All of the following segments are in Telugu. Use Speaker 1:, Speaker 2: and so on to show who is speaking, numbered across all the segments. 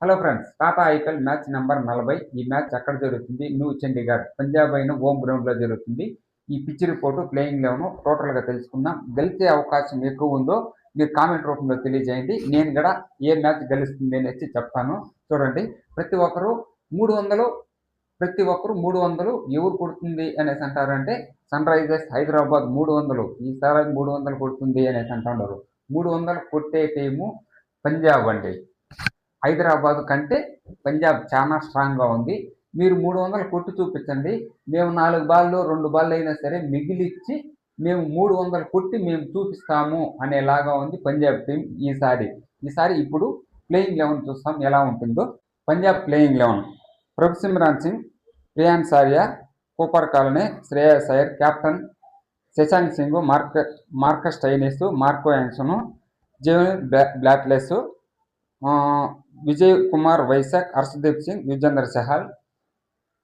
Speaker 1: Hello friends, Tata IPL match number 40. ఈ మ్యాచ్ ఎక్కడ జరుగుతుంది? న్యూ చండీగఢ్ పంజాబ్ అయిన హోమ్ గ్రౌండ్లో జరుగుతుంది. ఈ పిచ్ రిపోర్టు, ప్లేయింగ్ లెవెన్ టోటల్గా తెలుసుకుందాం. గెలిచే అవకాశం ఎక్కువ ఉందో మీరు కామెంట్ రూపంలో తెలియజేయండి. నేను కూడా ఏ మ్యాచ్ గెలుస్తుంది అనేసి చెప్తాను. చూడండి, ప్రతి ఒక్కరు 300 ఎవరు కొడుతుంది అనేసి అంటారంటే సన్ రైజర్స్ హైదరాబాద్ 300 ఈసారి 300 కొడుతుంది అనేసి అంటున్నారు. 300 కొట్టే టీము పంజాబ్ అండి. హైదరాబాద్ కంటే పంజాబ్ చాలా స్ట్రాంగ్గా ఉంది. మీరు 300 కొట్టి చూపించండి, మేము 4 బాళ్ళు 2 బాళ్ళు అయినా సరే మిగిలిచ్చి మేము 300 కొట్టి మేము చూపిస్తాము అనేలాగా ఉంది పంజాబ్ టీం ఈసారి. ఇప్పుడు ప్లేయింగ్ 11 చూస్తాం ఎలా ఉంటుందో. Punjab playing 11: Prabhsimran Singh, Priyan సారియా, Cooper colony, Shreyas Iyer, captain Shashank Singh, Marcus Stoinis, Marco Jansen, జేవన్ బ్లాట్లెస్, Vijay Kumar Vaishakh, Harshdeep Singh, Yuzvendra Chahal.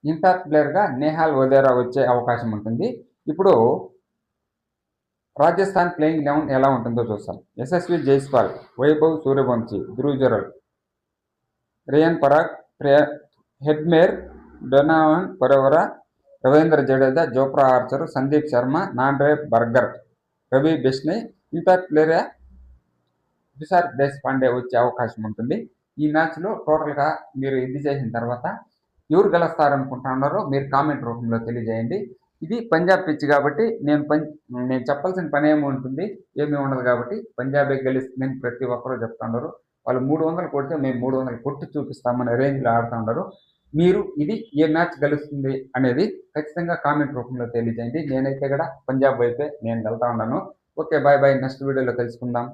Speaker 1: Impact ప్లేయర్గా నేహాల్ వదేరా వచ్చే అవకాశం ఉంటుంది. ఇప్పుడు రాజస్థాన్ ప్లేయింగ్ 11 ఎలా ఉంటుందో చూస్తాం. Yashasvi Jaiswal, Vaibhav Suryavanshi, Dhruv Jurel, Riyan Parag, Hetmyer, Donovan Ferreira, Ravindra Jadeja, Jofra Archer, Sandeep Sharma, Nandre Burger, Ravi Bishnoi. Impact player Tushar Deshpande వచ్చే అవకాశం ఉంటుంది. ఈ మ్యాచ్లో టోటల్గా మీరు ఇది చేసిన తర్వాత ఎవరు గెలుస్తారనుకుంటున్నారో మీరు కామెంట్ రూపంలో తెలియజేయండి. ఇది పంజాబ్ పిచ్ కాబట్టి నేను చెప్పాల్సిన పని ఏమి ఉంటుంది, ఏమీ ఉండదు కాబట్టి పంజాబే గెలుస్తుందని ప్రతి ఒక్కరూ చెప్తున్నారు. వాళ్ళు 300 కొడితే మేము 300 కొట్టి చూపిస్తామనే రేంజ్లో ఆడుతున్నారు. మీరు ఇది ఏ మ్యాచ్ గెలుస్తుంది అనేది ఖచ్చితంగా కామెంట్ రూపంలో తెలియజేయండి. నేనైతే కూడా పంజాబ్ వైపే నేను వెళ్తా ఉన్నాను. Okay, bye bye. నెక్స్ట్ వీడియోలో తెలుసుకుందాం.